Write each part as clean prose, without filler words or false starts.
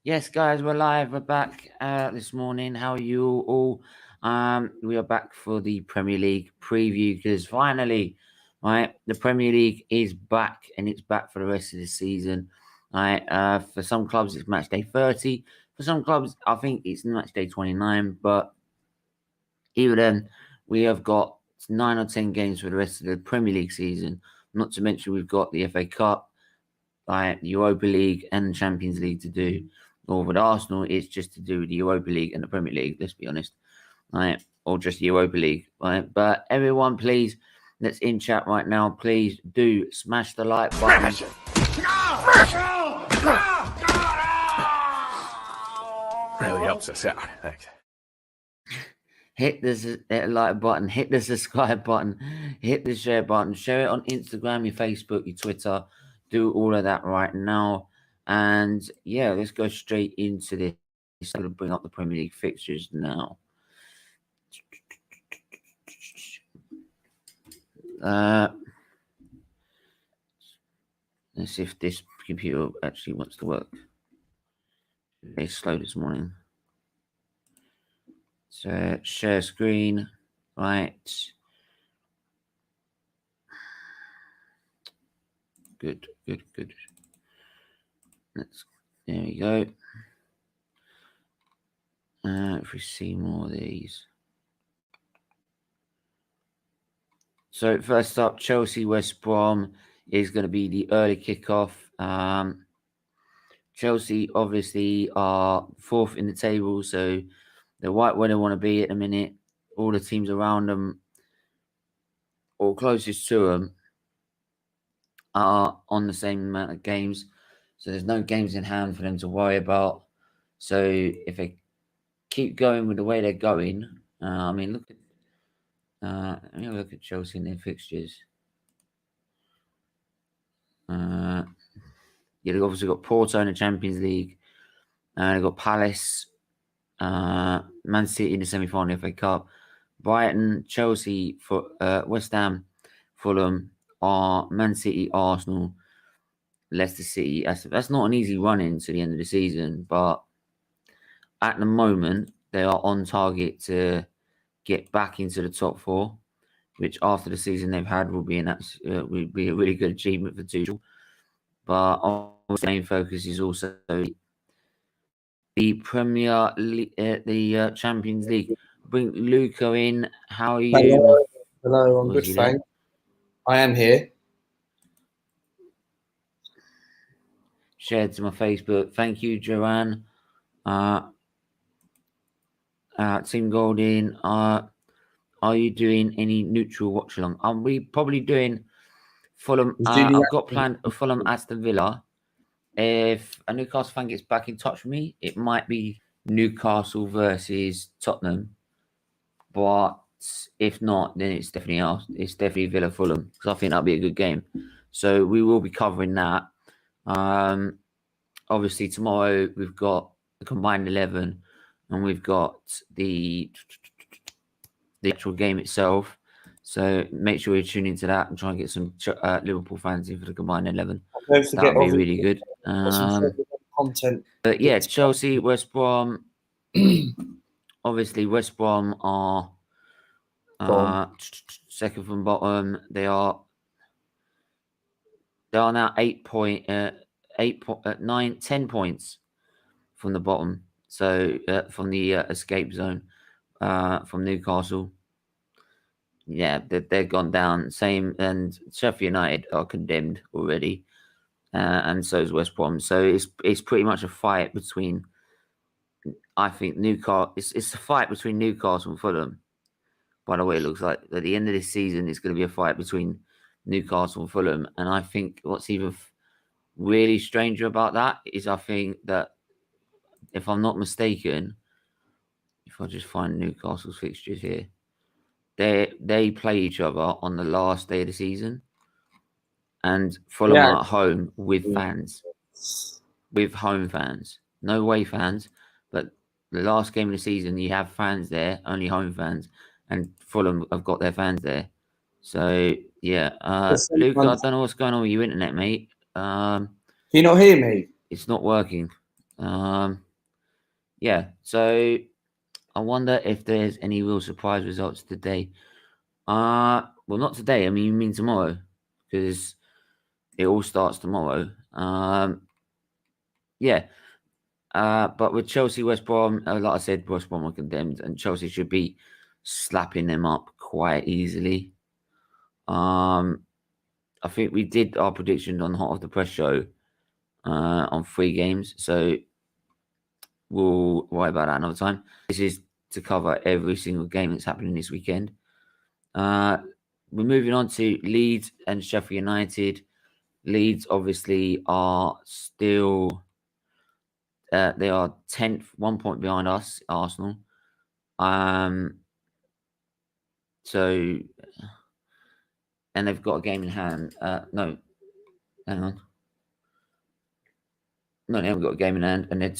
Yes, guys, we're live. We're back this morning. How are you all? We are back for the Premier League preview because finally, right, the Premier League is back and it's back for the rest of the season. Right, for some clubs it's match day 30. For some clubs, I think it's match day 29. But even then, we have got 9 or 10 games for the rest of the Premier League season. Not to mention we've got the FA Cup, right, Europa League and Champions League to do. Or with Arsenal, it's just to do with the Europa League and the Premier League, let's be honest. Right? Or just the Europa League. Right? But everyone, please, that's in chat right now, please do smash the like button. Really helps us out. Thanks. Hit the like button, hit the subscribe button, hit the share button, share it on Instagram, your Facebook, your Twitter. Do all of that right now. And yeah, let's go straight into this. I'm going to bring up the Premier League fixtures now. Let's see if this computer actually wants to work. It's slow this morning. So share screen, right? Good. There we go. If we see more of these. So first up, Chelsea West Brom is going to be the early kickoff. Chelsea obviously are 4th in the table, so they're right where they want to be at the minute. All the teams around them, or closest to them, are on the same amount of games. So there's no games in hand for them to worry about. So if they keep going with the way they're going, I mean, look at Chelsea and their fixtures. They've obviously got Porto in the Champions League. They've got Palace, Man City in the semi-final FA Cup, Brighton, Chelsea, West Ham, Fulham, Man City, Arsenal, Leicester City. That's not an easy run into the end of the season, but at the moment they are on target to get back into the top 4, which after the season they've had will be a really good achievement for Tuchel. But the main focus is also the Premier League, the Champions League. Bring Luca in. How are you? Hello, I'm good, thanks. I am here. Shared to my Facebook. Thank you, Joanne. Team Goldin. Are you doing any neutral watch along? We probably doing Fulham. I've got planned a Fulham Aston Villa. If a Newcastle fan gets back in touch with me, it might be Newcastle versus Tottenham. But if not, then it's definitely Villa Fulham, because I think that'll be a good game. So we will be covering that. Obviously tomorrow we've got the combined 11, and we've got the actual game itself. So make sure you tune into that and try and get some Liverpool fans in for the combined 11. That'll be really good. Content. But yeah, Chelsea, West Brom. Obviously, West Brom are second from bottom. They are now 10 points from the bottom. So from the escape zone from Newcastle. Yeah, they've gone down. Same, and Sheffield United are condemned already, and so is West Brom. So it's pretty much a fight between. I think Newcastle. It's a fight between Newcastle and Fulham. By the way, it looks like at the end of this season, it's going to be a fight between Newcastle and Fulham. And I think what's even really stranger about that is I think that, if I'm not mistaken, if I just find Newcastle's fixtures here, they play each other on the last day of the season, and Fulham are at home with fans, with home fans, no away fans, but the last game of the season you have fans there, only home fans, and Fulham have got their fans there. So yeah, Luke, I don't know what's going on with your internet, mate. Can you not hear me? It's not working. Yeah, so I wonder if there's any real surprise results today. Well, not today. I mean, you mean tomorrow, because it all starts tomorrow. Yeah. But with Chelsea, West Brom, like I said, West Brom are condemned, and Chelsea should be slapping them up quite easily. I think we did our prediction on Hot Off the Press show on 3 games, so we'll worry about that another time. This is to cover every single game that's happening this weekend. We're moving on to Leeds and Sheffield United. Leeds obviously are still they are 10th, 1 point behind us, Arsenal. So, and they've got a game in hand. No, hang on. No, they haven't got a game in hand, and they're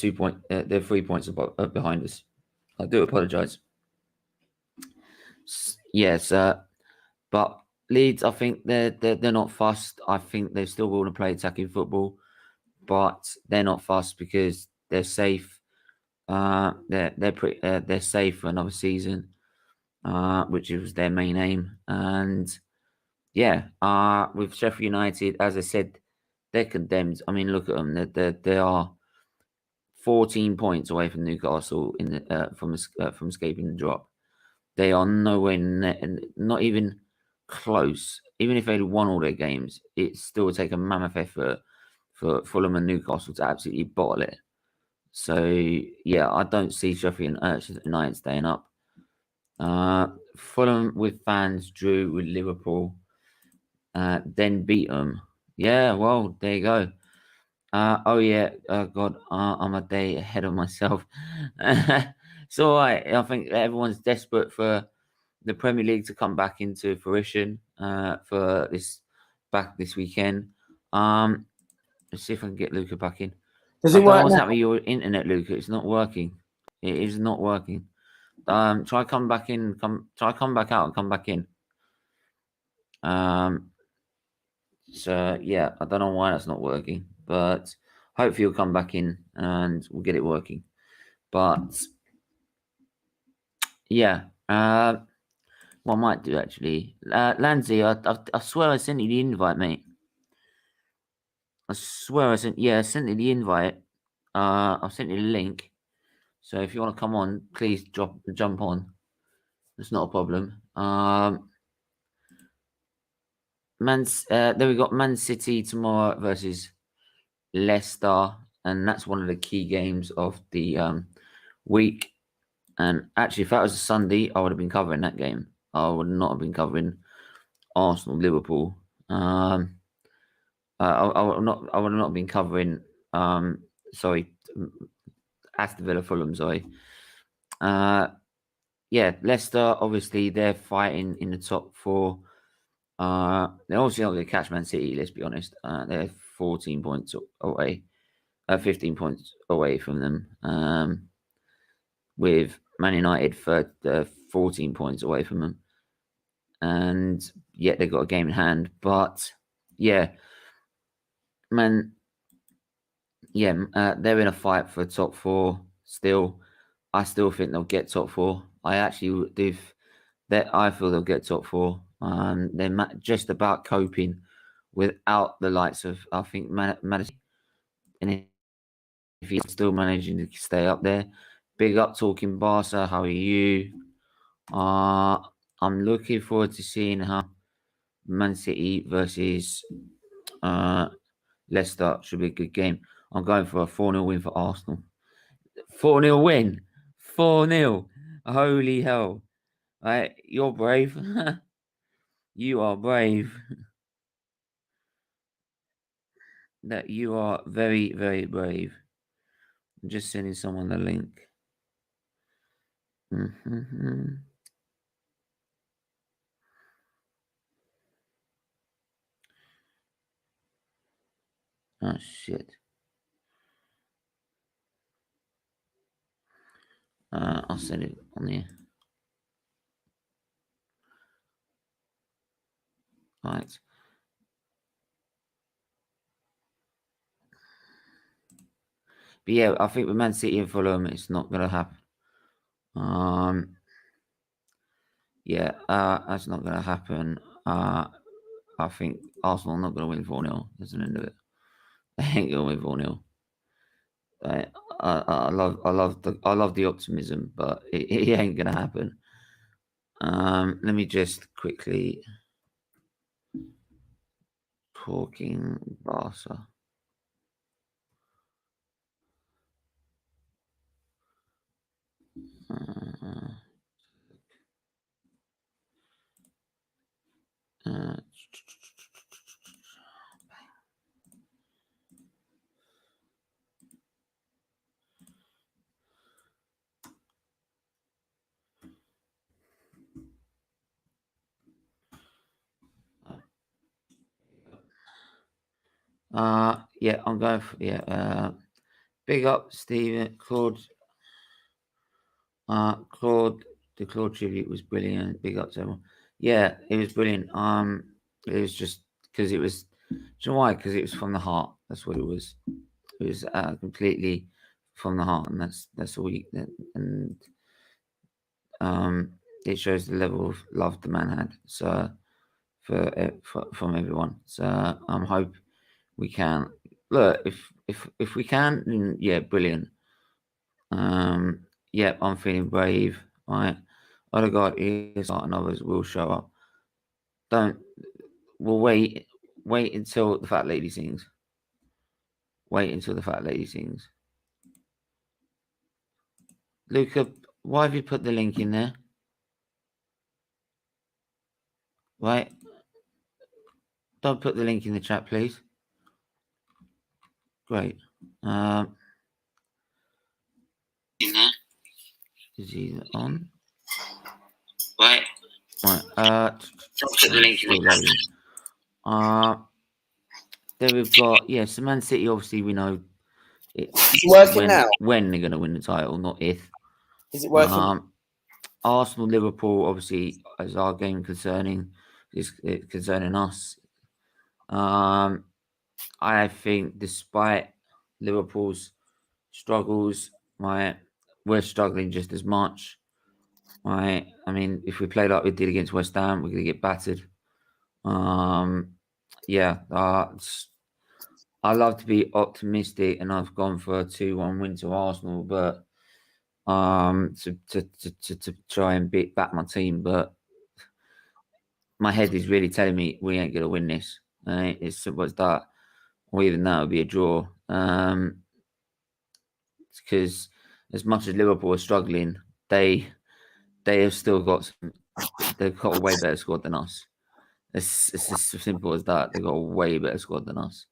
3 points behind us. I do apologise. Yes, but Leeds, I think they're not fussed. I think they still want to play attacking football, but they're not fussed because they're safe. They're safe for another season, which was their main aim. And yeah, with Sheffield United, as I said, they're condemned. I mean, look at them. They are 14 points away from Newcastle in the, from escaping the drop. They are nowhere not even close. Even if they'd won all their games, it still would take a mammoth effort for Fulham and Newcastle to absolutely bottle it. So yeah, I don't see Sheffield United staying up. Fulham with fans drew with Liverpool, then beat them. Yeah, well, there you go. Oh yeah, God, I'm a day ahead of myself. It's all right. I think everyone's desperate for the Premier League to come back into fruition for this weekend. Let's see if I can get Luca back in. Does I it don't know work what's now? happening with your internet, Luca. It's not working. It is not working. Try come back in. Try come back out and come back in. So yeah, I don't know why that's not working, but hopefully you'll come back in and we'll get it working. But yeah, what I might do actually, Lanzi, I swear I sent you the invite, mate. I swear I sent you the invite. I sent you the link. So if you want to come on, please jump on. It's not a problem. Then we got Man City tomorrow versus Leicester, and that's one of the key games of the week. And actually, if that was a Sunday, I would have been covering that game. I would not have been covering Arsenal, Liverpool. I would not have been covering. Sorry, Aston Villa, Fulham. Sorry. Yeah, Leicester. Obviously, they're fighting in the top 4. They're obviously not going to catch Man City. Let's be honest. They're 14 points away, 15 points away from them. With Man United 14 points away from them, and yet they've got a game in hand. But yeah, they're in a fight for top 4 still. I still think they'll get top 4. I actually do. I feel they'll get top 4. They're just about coping without the likes of, I think, Madison. And if he's still managing to stay up there, big up talking Barca. How are you? I'm looking forward to seeing how Man City versus Leicester should be a good game. I'm going for a 4-0 win for Arsenal. 4-0 win. 4-0. Holy hell. Right, you're brave. You are brave. That you are very, very brave. I'm just sending someone the link. Oh, shit. I'll send it on there. Right. But yeah, I think with Man City and Fulham, it's not going to happen. Yeah, that's not going to happen. I think Arsenal are not going to win 4-0. That's the end of it. They ain't going to win 4-0. I love the optimism, but it ain't going to happen. Let me just quickly talking Barca. Yeah, I'm going for big up Stephen Claude. Claude, the Claude tribute was brilliant. Big up to everyone. Yeah, it was brilliant. It was just because it was. Do you know why? Because it was from the heart. That's what it was. It was completely from the heart, and that's all. And it shows the level of love the man had. So from everyone. So I hope we can look if we can. Then, yeah, brilliant. Yeah, I'm feeling brave. Right, Odegaard is and others will show up. We'll wait until the fat lady sings. Wait until the fat lady sings. Luca, why have you put the link in there? Right. Don't put the link in the chat, please. Great. Is he on? Right. Don't put the link in the chat. Then we've got so Man City. Obviously, we know It's working now. When they're going to win the title, not if. Is it working? Arsenal, Liverpool, obviously, is our game concerning us. I think despite Liverpool's struggles, we're struggling just as much. I mean, if we play like we did against West Ham, we're going to get battered. I love to be optimistic, and I've gone for a 2-1 win to Arsenal, but to try and back my team, but my head is really telling me we ain't gonna win this. It's simple as that, or even that would be a draw. Because as much as Liverpool are struggling, they have still got they've got a way better squad than us. It's as simple as that. They've got a way better squad than us,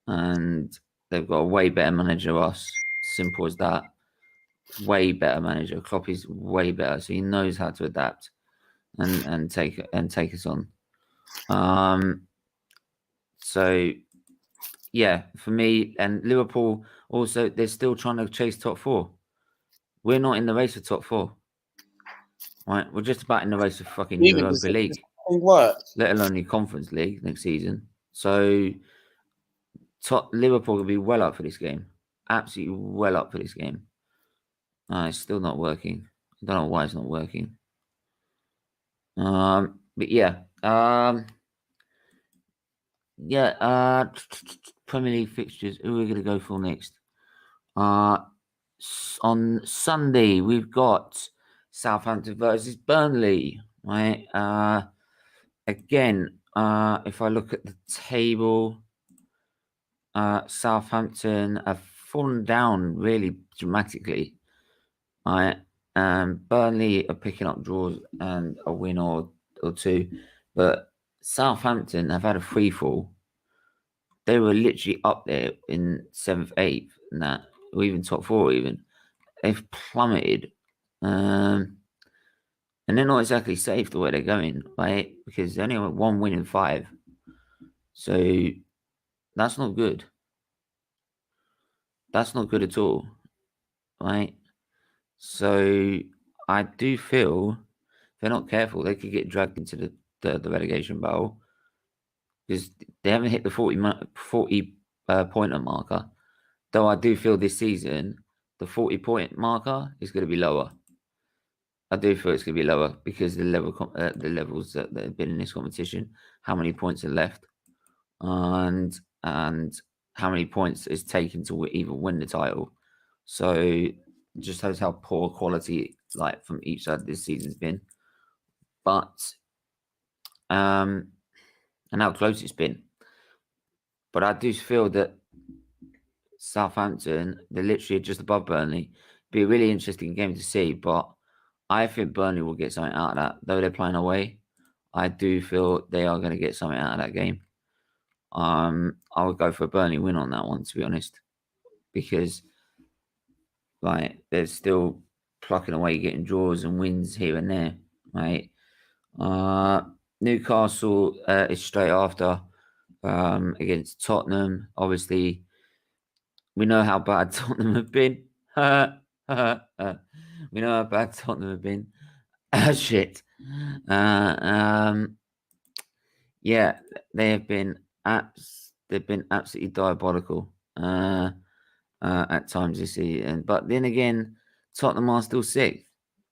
and they've got a way better manager than us. Simple as that. Way better manager. Klopp is way better, so he knows how to adapt and take us on. So yeah, for me and Liverpool also, they're still trying to chase top 4. We're not in the race for top 4. Right, we're just about in the race for fucking Europa League, let alone the Conference League next season. So Liverpool will be well up for this game, absolutely well up for this game. It's still not working. I don't know why it's not working. But yeah, Premier League fixtures. Who are we going to go for next? On Sunday we've got Southampton versus Burnley. Right. Again, if I look at the table, Southampton have fallen down really dramatically. Right. Burnley are picking up draws and a win or two, but Southampton have had a free fall. They were literally up there in 7th, 8th, and that, or even top 4 even. They've plummeted. And they're not exactly safe the way they're going, right? Because they only have 1 win in 5. So that's not good. That's not good at all, right? So I do feel if they're not careful, they could get dragged into the relegation battle because they haven't hit the 40 pointer marker. Though I do feel this season, the 40-point marker is going to be lower. I do feel it's going to be lower because the levels that have been in this competition, how many points are left, and how many points is taken to even win the title. So it just shows how poor quality like from each side this season's been. But and how close it's been. But I do feel that Southampton, they're literally just above Burnley. Be a really interesting game to see, but I think Burnley will get something out of that. Though they're playing away, I do feel they are going to get something out of that game. I would go for a Burnley win on that one, to be honest, because like they're still plucking away, getting draws and wins here and there, right? Newcastle is straight after against Tottenham. Obviously, we know how bad Tottenham have been. We know how bad Tottenham have been. Shit. Yeah, they have been they've been absolutely diabolical at times this season. But then again, Tottenham are still sixth,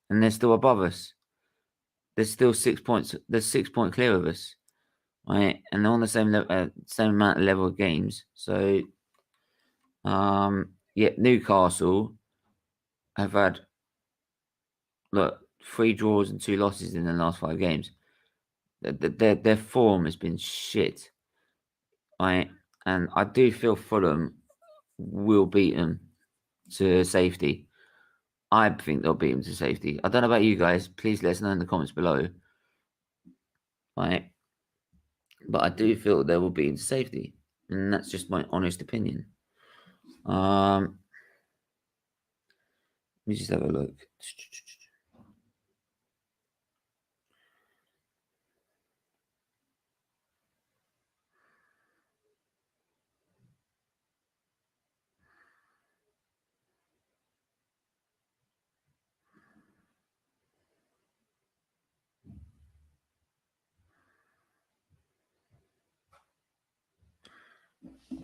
and they're still above us. There's still 6 points. They're 6 point clear of us, right? And they're on the same same amount of level of games. So, yeah, Newcastle have had 3 draws and 2 losses in the last 5 games. Their form has been shit, right? And I do feel Fulham will beat them to safety. I think they'll beat them to safety. I don't know about you guys. Please let us know in the comments below. Right? But I do feel they will beat them to safety. And that's just my honest opinion. Let me just have a look.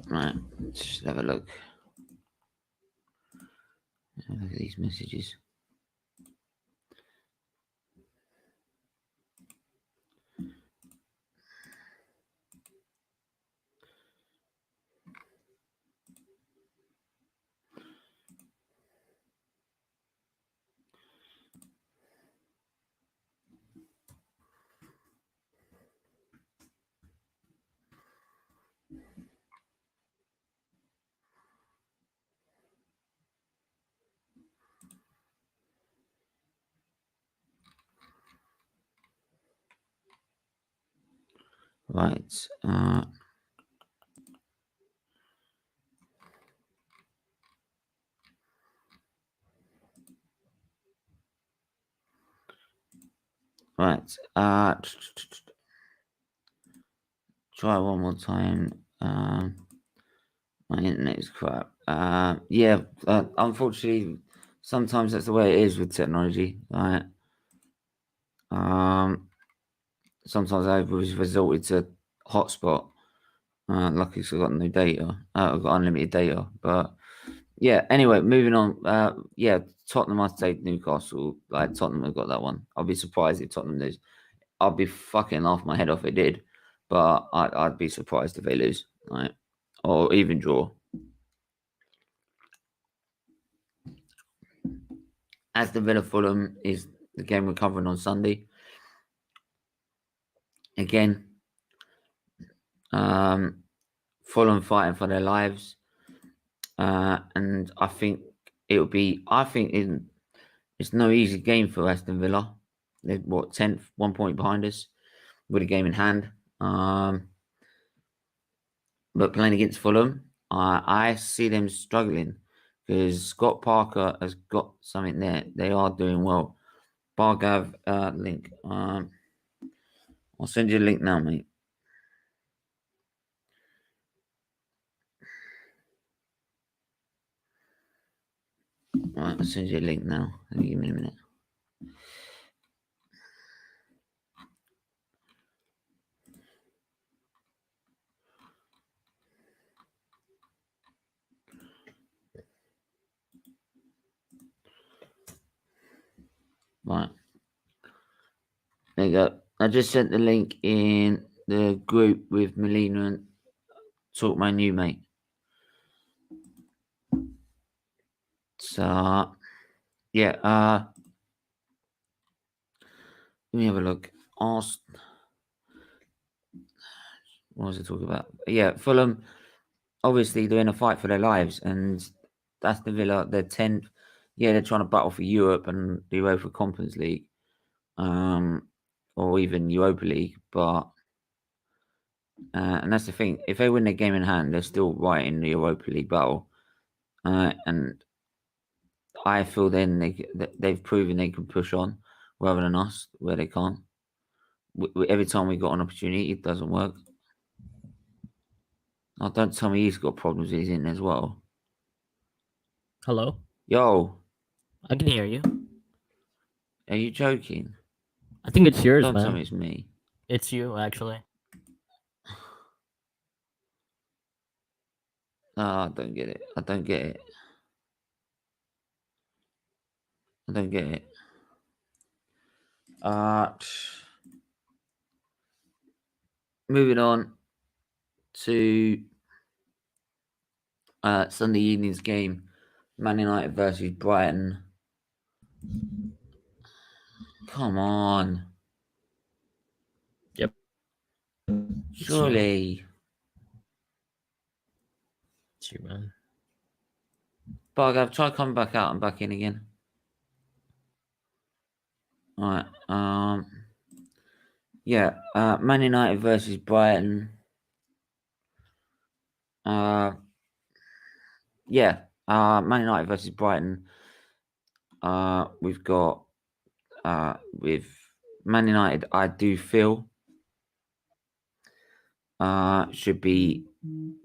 Right, let's just have a look. Look at these messages. Right. Right. Try one more time. My internet is crap. Yeah. Unfortunately, sometimes that's the way it is with technology. Right. Sometimes I've resorted to hotspot. Lucky because I've got no data. I've got unlimited data. But yeah. Anyway, moving on. Yeah. Tottenham, I'd say Newcastle. Like Tottenham have got that one. I'll be surprised if Tottenham lose. I'll be fucking laugh my head off if it did, but I'd be surprised if they lose, right? Or even draw. Aston Villa Fulham is the game we're covering on Sunday. Again, Fulham fighting for their lives, and I think it'll be. I think it's no easy game for Aston Villa. They're 10th, 1 point behind us, with a game in hand. But playing against Fulham, I see them struggling because Scott Parker has got something there. They are doing well. Bargav link. I'll send you a link now, mate. Right, I'll send you a link now. Give me a minute. Right. There you go. I just sent the link in the group with Melina and Talk My New Mate. So, yeah. Let me have a look. What was I talking about? Yeah, Fulham. Obviously, they're in a fight for their lives, and that's the Villa. They're 10th. Yeah, they're trying to battle for Europe and the UEFA Conference League, or even Europa League. But and that's the thing. If they win their game in hand, they're still right in the Europa League battle. And I feel then they've proven they can push on rather than us where they can't. Every time we got an opportunity, it doesn't work. Oh, don't tell me he's got problems he's in as well. Hello? Yo. I can hear you. Are you joking? I think it's yours, Don't man. tell me it's me. It's you, actually. No, I don't get it. I don't get it. I don't get it. Moving on to Sunday evening's game, Man United versus Brighton. Come on. Yep. Surely. It's you, man. But I've tried coming back out and back in again. Alright. Yeah. Man United versus Brighton. Yeah. Man United versus Brighton. We've got with Man United, I do feel should be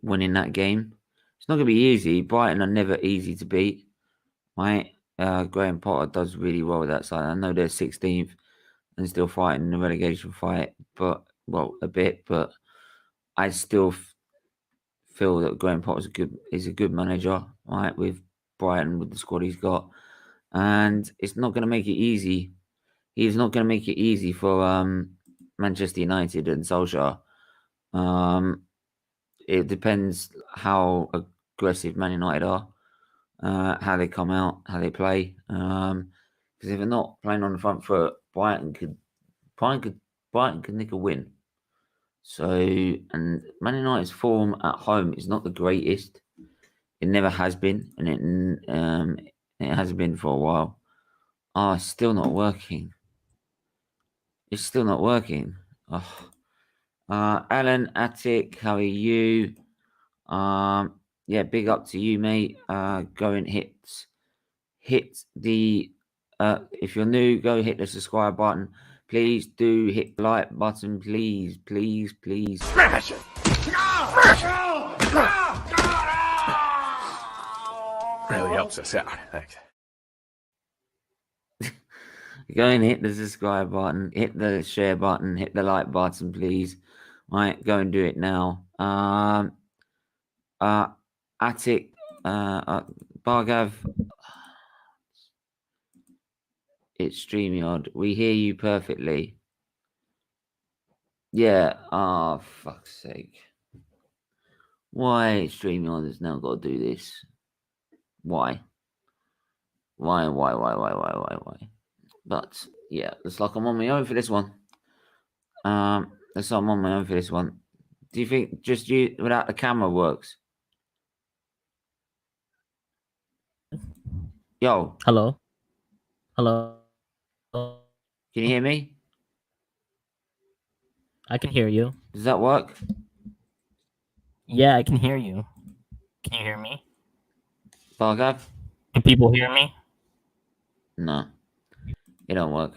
winning that game. It's not going to be easy. Brighton are never easy to beat, right? Graham Potter does really well with that side. I know they're 16th and still fighting the relegation fight, but a bit. But I still feel that Graham Potter is a good manager, right? With Brighton, with the squad he's got, and it's not going to make it easy. He's not going to make it easy for Manchester United and Solskjaer. It depends how aggressive Man United are, how they come out, how they play. Because if they're not playing on the front foot, Brighton could nick a win. So, and Man United's form at home is not the greatest. It never has been, and it hasn't been for a while. It's still not working. It's still not working. Alan, Attic, how are you? Yeah, big up to you, mate. Go and hit the if you're new, go hit the subscribe button. Please do hit the like button, please. Smash it! Really helps us out. Thanks. Go and hit the subscribe button, hit the share button, hit the like button, please. Right, go and do it now. Attic, Bargav, it's StreamYard. We hear you perfectly. Yeah, fuck's sake. Why StreamYard has now got to do this? Why? But yeah, looks like I'm on my own for this one. Looks like I'm on my own for this one. Do you think just you without the camera works? Yo. Hello? Can you hear me? I can hear you. Does that work? Yeah, I can hear you. Can you hear me? Bargav? Can people hear me? No. It don't work.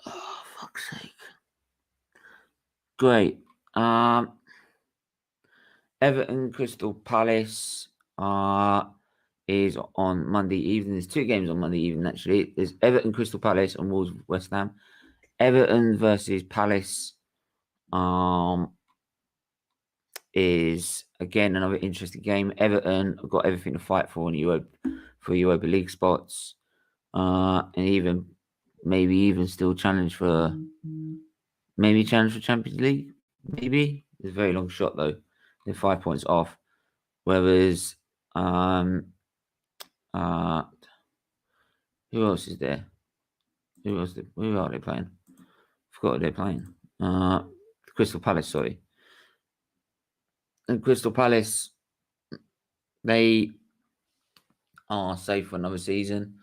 Oh, fuck's sake. Great. Everton Crystal Palace is on Monday evening. There's 2 games on Monday evening, actually. There's Everton Crystal Palace and Wolves West Ham. Everton versus Palace is again another interesting game. Everton have got everything to fight for in Europa League spots. and even still challenge for Champions League. Maybe it's a very long shot though. They're 5 points off. Whereas who else is there? Who are they playing? Forgot who they're playing. Crystal Palace, sorry. And Crystal Palace, they are safe for another season.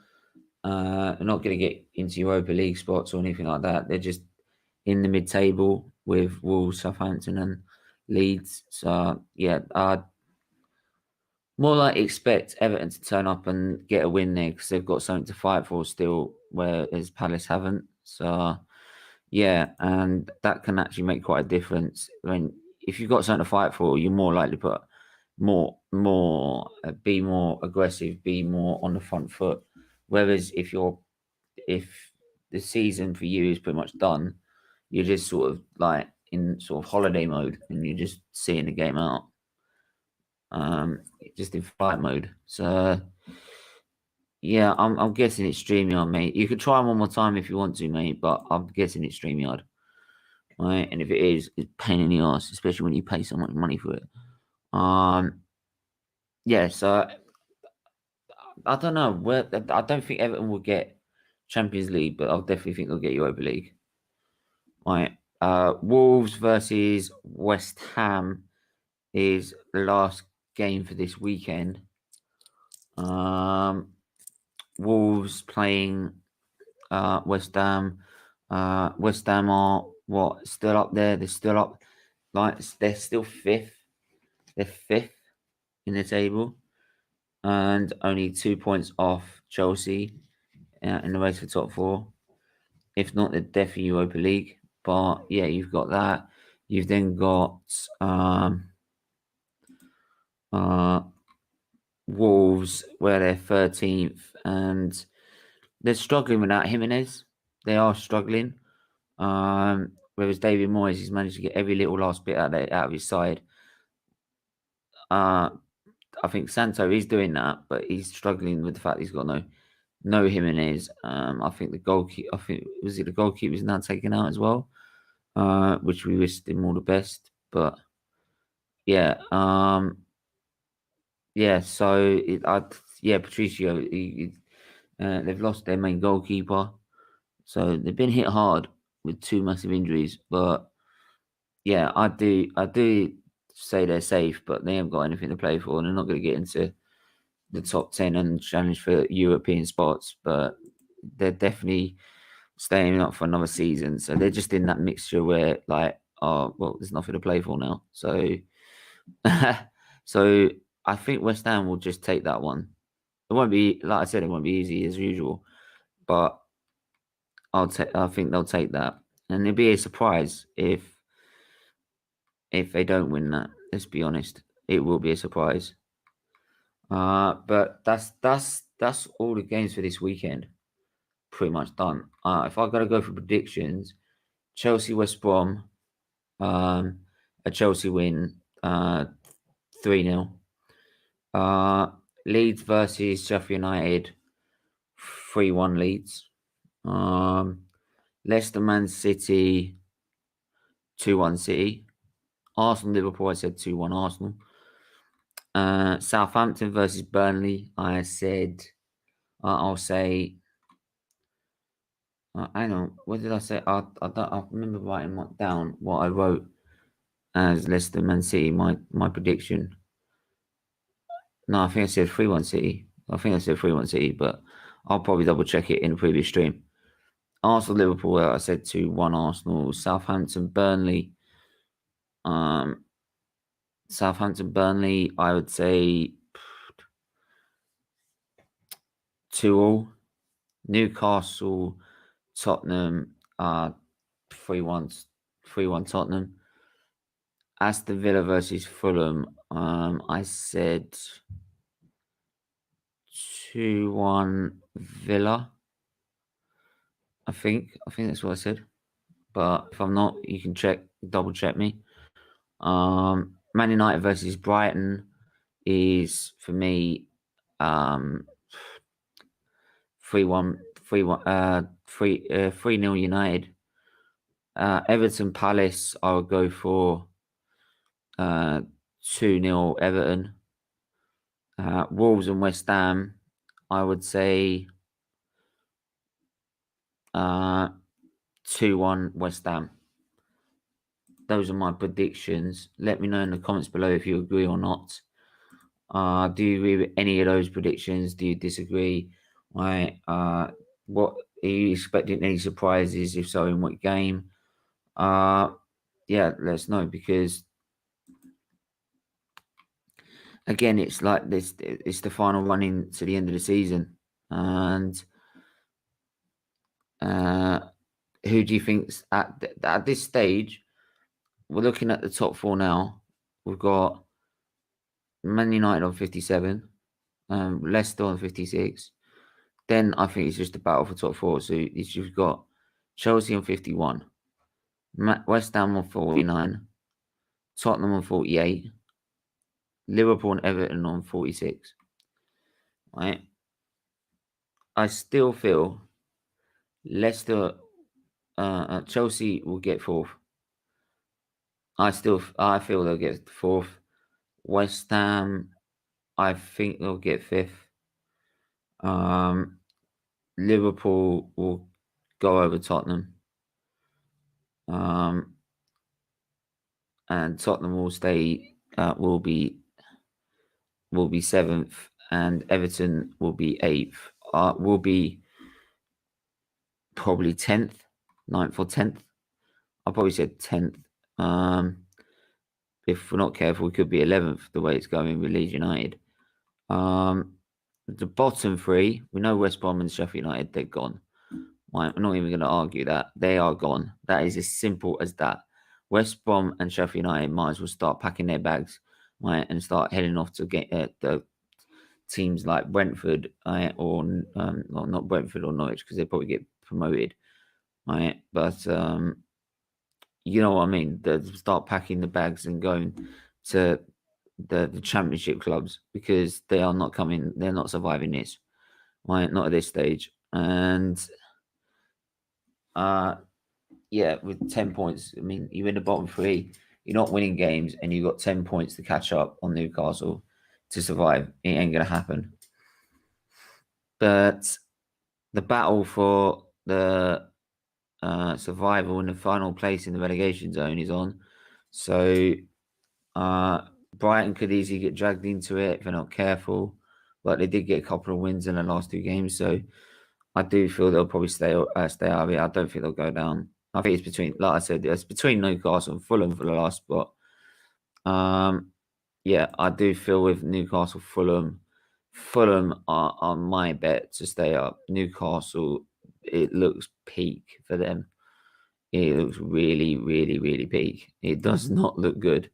They're not going to get into Europa League spots or anything like that. They're just in the mid-table with Wolves, Southampton, and Leeds. So yeah, more like expect Everton to turn up and get a win there because they've got something to fight for still, whereas Palace haven't. So yeah, and that can actually make quite a difference. I mean, if you've got something to fight for, you're more likely to put be more aggressive, be more on the front foot. Whereas if the season for you is pretty much done, you're just sort of like in sort of holiday mode and you're just seeing the game out. Just in fight mode. So yeah, I'm guessing it's StreamYard, mate. You could try one more time if you want to, mate, but I'm guessing it's StreamYard. Right? And if it is, it's a pain in the ass, especially when you pay so much money for it. Yeah, so I don't know. I don't think Everton will get Champions League, but I'll definitely think they'll get Europa League. Right. Wolves versus West Ham is the last game for this weekend. Wolves playing West Ham. West Ham are still up there. They're still up. They're still fifth. They're fifth in the table, and only 2 points off Chelsea in the race for top four. If not, they're definitely Europa League. But yeah, you've got that. You've then got Wolves, where they're 13th, and they're struggling without Jimenez. They are struggling. Whereas David Moyes has managed to get every little last bit out of his side. I think Santo is doing that, but he's struggling with the fact he's got no Jimenez. I think the goalkeeper. The goalkeeper is now taken out as well, which we wish him all the best. But yeah, yeah. So Patricio. They've lost their main goalkeeper, so they've been hit hard with two massive injuries. But yeah, I do say they're safe, but they haven't got anything to play for, and they're not going to get into the top 10 and challenge for European spots. But they're definitely staying up for another season. So they're just in that mixture where, like, oh well, there's nothing to play for now. So, so I think West Ham will just take that one. It won't be, like I said, it won't be easy as usual, but I think they'll take that, and it'd be a surprise if they don't win that. Let's be honest, it will be a surprise. But that's all the games for this weekend. Pretty much done. If I gotta go for predictions, Chelsea West Brom, a Chelsea win, 3-0. Leeds versus Sheffield United, 3-1 Leeds. Leicester Man City, 2-1 City. Arsenal Liverpool, I said 2-1 Arsenal. Southampton versus Burnley, I said, I'll say, hang on, what did I say? I remember writing down what I wrote as Leicester Man City, my prediction. No, I think I said 3-1 City. But I'll probably double check it in the previous stream. Arsenal Liverpool, I said 2-1 Arsenal. Southampton Burnley. Southampton Burnley, I would say 2-2. Newcastle Tottenham, 3-1 Tottenham. Aston Villa versus Fulham, I said 2-1 Villa. I think that's what I said. But if I'm not, you can double check me. Man United versus Brighton is, for me, 3-1 3-1, 3-1, 3-0 United. Everton Palace, I would go for 2-0 Everton. Wolves and West Ham, I would say 2-1 West Ham. Those are my predictions. Let me know in the comments below if you agree or not. Do you agree with any of those predictions? Do you disagree? Right. What are you expecting? Any surprises? If so, in what game? Yeah, let us know, because again, it's like this. It's the final run into the end of the season, and who do you think's at this stage? We're looking at the top four now. We've got Man United on 57, Leicester on 56. Then I think it's just a battle for top four. So you've got Chelsea on 51, West Ham on 49, Tottenham on 48, Liverpool and Everton on 46. Right? I still feel Leicester, Chelsea will get fourth. I feel they'll get fourth. West Ham, I think they'll get fifth. Liverpool will go over Tottenham. And Tottenham will stay. Will be seventh, and Everton will be eighth. Will be probably 10th, 9th or 10th. I probably said 10th. If we're not careful, we could be 11th the way it's going with Leeds United. The bottom three, we know West Brom and Sheffield United, they're gone. Right? We're not even going to argue that. They are gone. That is as simple as that. West Brom and Sheffield United might as well start packing their bags, right, and start heading off to get the teams like Brentford, right, or well, not Brentford or Norwich, because they probably get promoted, right? But you know what I mean. They start packing the bags and going to the Championship clubs, because they are not coming. They're not surviving this, right? Not at this stage. And yeah, with 10 points, I mean, you're in the bottom three. You're not winning games, and you've got 10 points to catch up on Newcastle to survive. It ain't gonna happen. But the battle for the survival in the final place in the relegation zone is on. So Brighton could easily get dragged into it if they're not careful, but they did get a couple of wins in the last two games. So I do feel they'll probably stay out of it. I don't think they'll go down. I think it's between, like I said, it's between Newcastle and Fulham for the last spot. Yeah, I do feel with Newcastle, Fulham are my bet to stay up. Newcastle, it looks peak for them. It looks really, really, really peak. It does not look good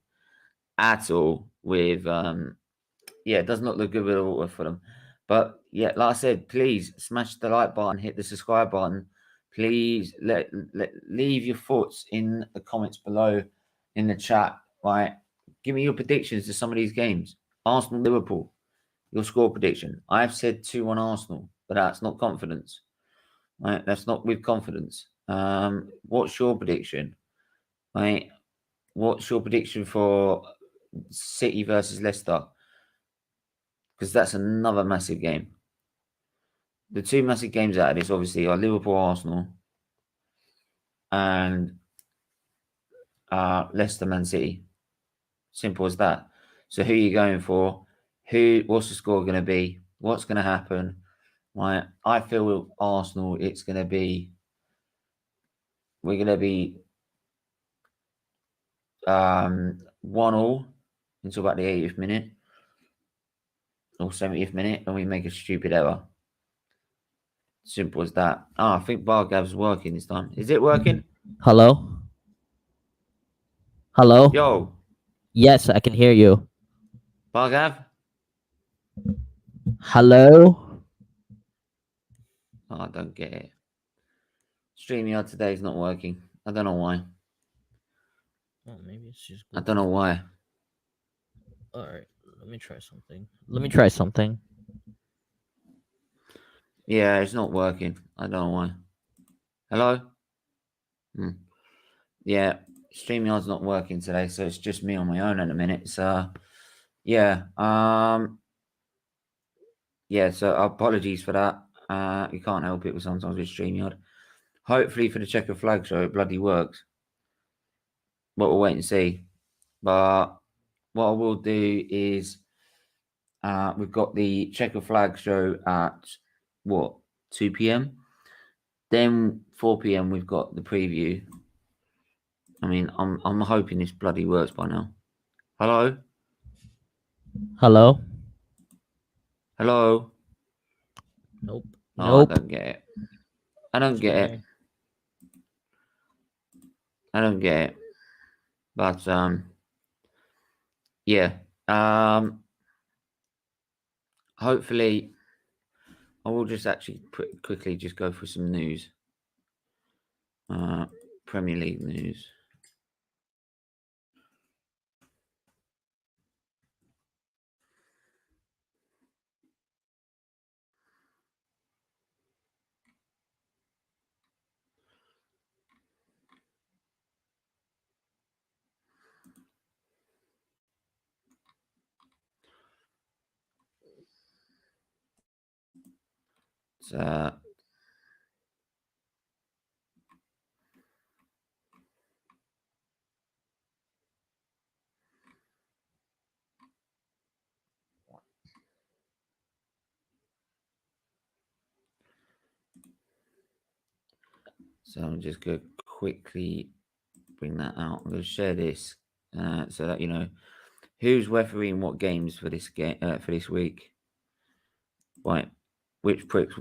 at all with it does not look good with all for them. But yeah, like I said, please smash the like button, hit the subscribe button. Please leave your thoughts in the comments below in the chat. Right, give me your predictions to some of these games. Arsenal, Liverpool, your score prediction. I've said 2-1 Arsenal, but that's not confidence. Right, that's not with confidence. What's your prediction? Right, what's your prediction for City versus Leicester? Because that's another massive game. The two massive games out of this, obviously, are Liverpool, Arsenal, and Leicester, Man City. Simple as that. So who are you going for? What's the score going to be? What's going to happen? Right. I feel with Arsenal, it's going to be. We're going to be 1-1 until about the 80th minute or 70th minute, and we make a stupid error. Simple as that. I think Bargav's working this time. Is it working? Hello? Hello? Yo, Yes, I can hear you. Bargav? Hello? Oh, I don't get it. StreamYard today is not working. I don't know why. Oh, maybe it's just. I don't know why. All right, let me try something. Yeah, it's not working. I don't know why. Hello? Yeah, StreamYard's not working today, so it's just me on my own at a minute. So, yeah. Yeah, so apologies for that. You can't help it with sometimes with StreamYard. Hopefully for the checker flag show, it bloody works. But we'll wait and see. But what I will do is we've got the checker flag show at what, 2 p.m. Then 4 p.m. we've got the preview. I mean, I'm hoping this bloody works by now. Hello? Hello? Hello? Nope. Oh, Nope. I don't get it. I don't get it. I don't get it. But yeah. Hopefully I will just actually quickly just go for some news. Premier League news. So I'm just going to quickly bring that out. I'm going to share this so that you know who's refereeing what games for this game for this week. Right, which pricks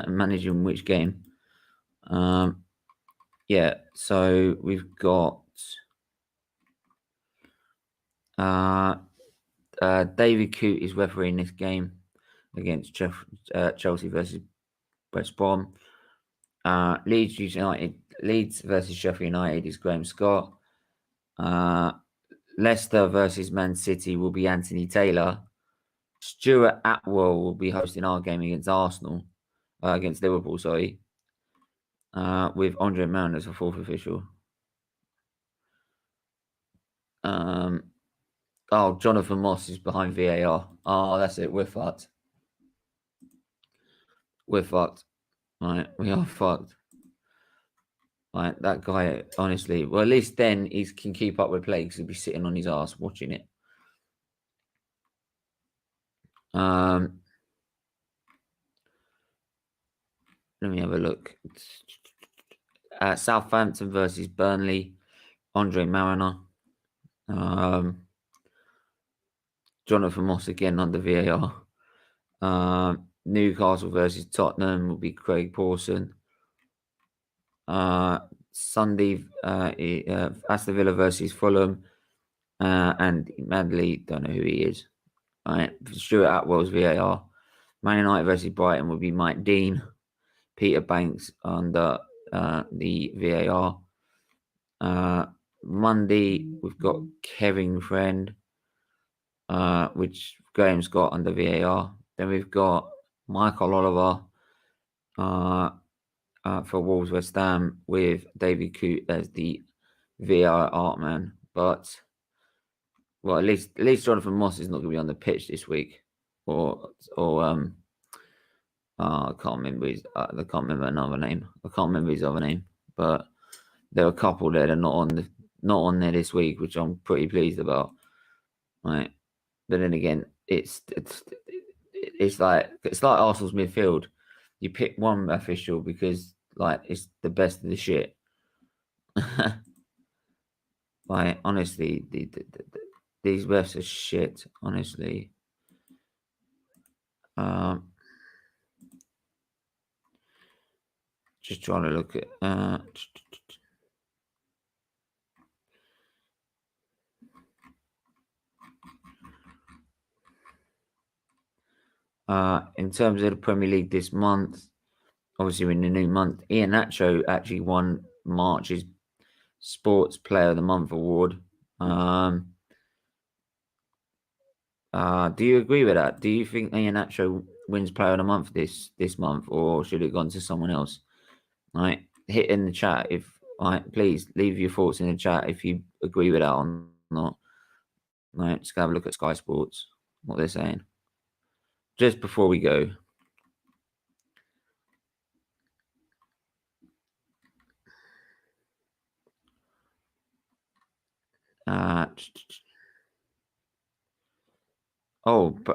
managing which game. Yeah, so we've got David Coote is refereeing this game against Chelsea versus West Brom. Leeds versus Sheffield United is Graham Scott. Leicester versus Man City will be Anthony Taylor. Stuart Atwell will be hosting our game against Arsenal, against Liverpool, sorry, with Andre Mount as a fourth official. Jonathan Moss is behind VAR. Oh, that's it. We're fucked. We're fucked. Right, we are fucked. Right, that guy, honestly, well, at least then he can keep up with play because he'll be sitting on his ass watching it. Let me have a look. Southampton versus Burnley. Andre Mariner. Jonathan Moss again under VAR. Newcastle versus Tottenham will be Craig Pawson. Sunday, Aston Villa versus Fulham. And Madley, don't know who he is. Right. Stuart Atwell's VAR. Man United versus Brighton will be Mike Dean. Peter Banks under the VAR. Monday, we've got Kevin Friend, which Graham Scott under VAR. Then we've got Michael Oliver for Wolves West Ham with David Coote as the VAR art man. But well, at least Jonathan Moss is not going to be on the pitch this week, or I can't remember his. I can't remember another name. I can't remember his other name, but there are a couple that are not on there this week, which I'm pretty pleased about. Right, but then again, it's like Arsenal's midfield. You pick one official because like it's the best of the shit. Like honestly, these refs are shit. Honestly, just trying to look at. In terms of the Premier League this month, obviously we're in the new month. Iheanacho actually won March's Sports Player of the Month award. Do you agree with that? Do you think Iheanacho wins Player of the Month this month, or should it have gone to someone else? Right, hit in the chat if please leave your thoughts in the chat if you agree with that or not. Right, just have a look at Sky Sports, what they're saying. Just before we go.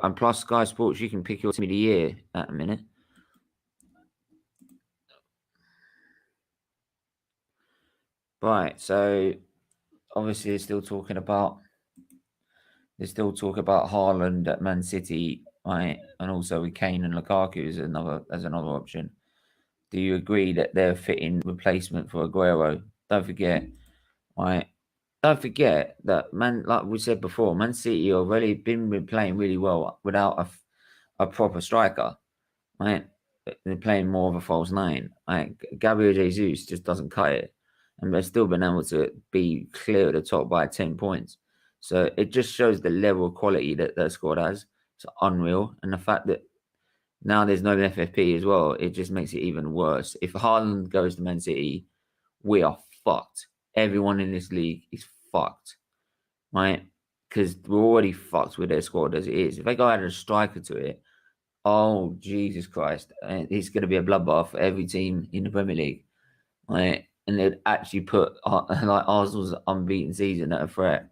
And plus Sky Sports, you can pick your team of the year at a minute. Right, so obviously they're still talking about Haaland at Man City, right? And also with Kane and Lukaku as another option. Do you agree that they're a fitting replacement for Aguero? Don't forget, right? Don't forget that like we said before, Man City have already been playing really well without a proper striker, right? They're playing more of a false nine. Gabriel Jesus just doesn't cut it, and they've still been able to be clear at the top by 10 points. So it just shows the level of quality that that squad has. It's unreal, and the fact that now there's no FFP as well, it just makes it even worse. If Haaland goes to Man City, we are fucked. Everyone in this league is fucked, right? Because we're already fucked with their squad as it is. If they go add a striker to it, oh Jesus Christ, it's going to be a bloodbath for every team in the Premier League, right? And they'd actually put like Arsenal's unbeaten season at a threat.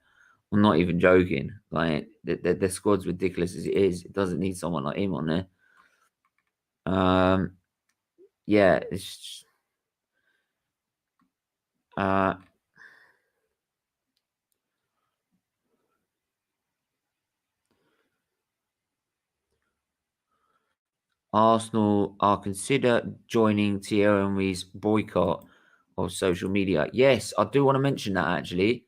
I'm not even joking. Like the squad's ridiculous as it is. It doesn't need someone like him on there. Yeah, it's Arsenal are consider joining Thierry Henry's boycott of social media. Yes, I do want to mention that actually.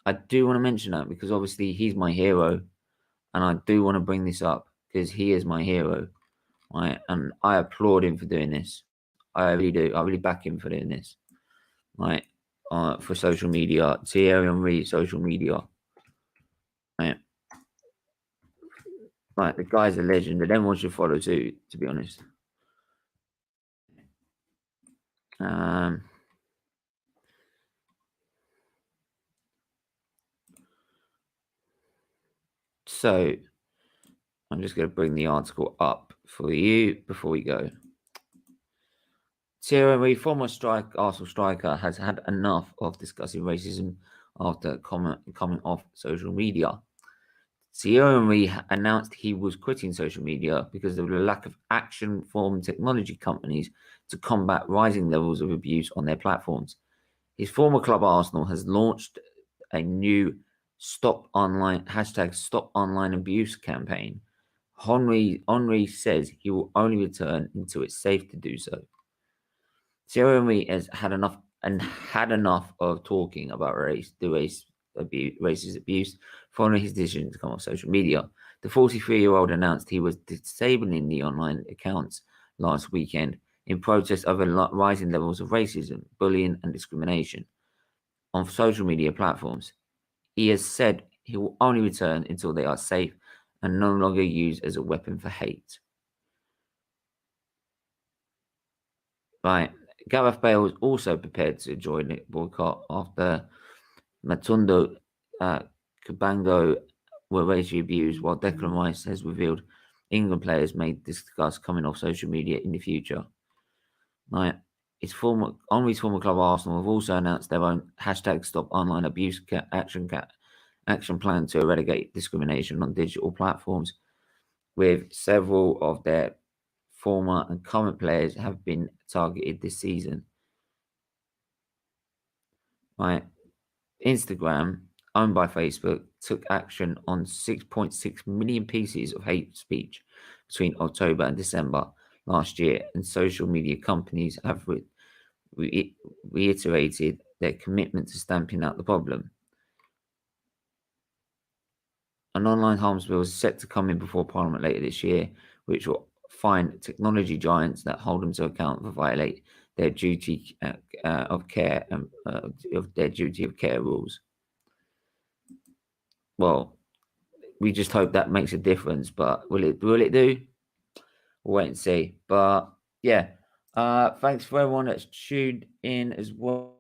I do want to mention that because obviously he's my hero, and I do want to bring this up because he is my hero, right? And I applaud him for doing this. I really do. I really back him for doing this, right? For social media, Thierry Henry social media, right? Right, the guy's a legend, and everyone should follow too, to be honest. So I'm just going to bring the article up for you before we go. Thierry Henry, former Arsenal striker, has had enough of discussing racism after coming off social media. Thierry Henry announced he was quitting social media because of the lack of action from technology companies to combat rising levels of abuse on their platforms. His former club Arsenal has launched a new Stop Online Abuse campaign. Henry says he will only return until it's safe to do so. Thierry Henry has had enough of talking about racist abuse following his decision to come off social media. The 43-year-old announced he was disabling the online accounts last weekend in protest over rising levels of racism, bullying, and discrimination on social media platforms. He has said he will only return until they are safe and no longer used as a weapon for hate. Right. Gareth Bale was also prepared to join the boycott after Matundo Cabango were racially abused, while Declan Rice has revealed England players may discuss coming off social media in the future. Right. Henry's former club Arsenal have also announced their own #Stop Online Abuse action plan to eradicate discrimination on digital platforms, with several of their former and current players have been targeted this season. Right. Instagram, owned by Facebook, took action on 6.6 million pieces of hate speech between October and December last year, and social media companies have reiterated their commitment to stamping out the problem. An online harms bill is set to come in before Parliament later this year, which will fine technology giants that hold them to account for violate their duty of care and of their duty of care rules. Well, we just hope that makes a difference, but will it do? we'll wait and see. But yeah, thanks for everyone that's tuned in as well.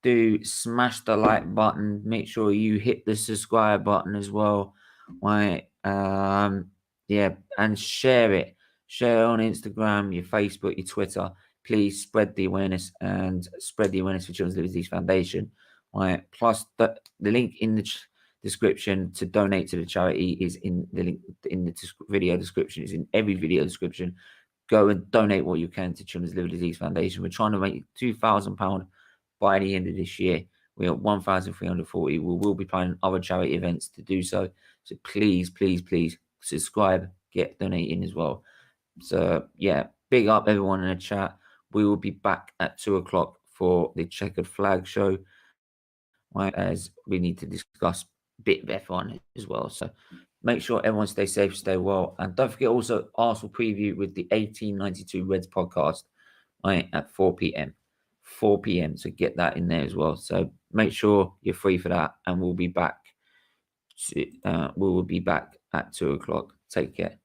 Do smash the like button. Make sure you hit the subscribe button as well. Right. Yeah, and share it. Share on Instagram, your Facebook, your Twitter. Please spread the awareness and spread the awareness for Children's Liver Disease Foundation. Right. Plus, the link in the description to donate to the charity is in the link in the video description. Is in every video description. Go and donate what you can to Children's Liver Disease Foundation. We're trying to make £2,000 by the end of this year. We're at 1,340. We will be planning other charity events to do so. So please, please, please subscribe, get donating as well. So yeah, big up everyone in the chat. We will be back at 2 o'clock for the Checkered Flag show, right, as we need to discuss a bit of F1 as well. So make sure everyone stay safe, stay well. And don't forget also Arsenal preview with the 1892 Reds podcast, right, at 4 p.m. 4 p.m. So get that in there as well. So make sure you're free for that. And we'll be back. We will be back at 2 o'clock. Take care.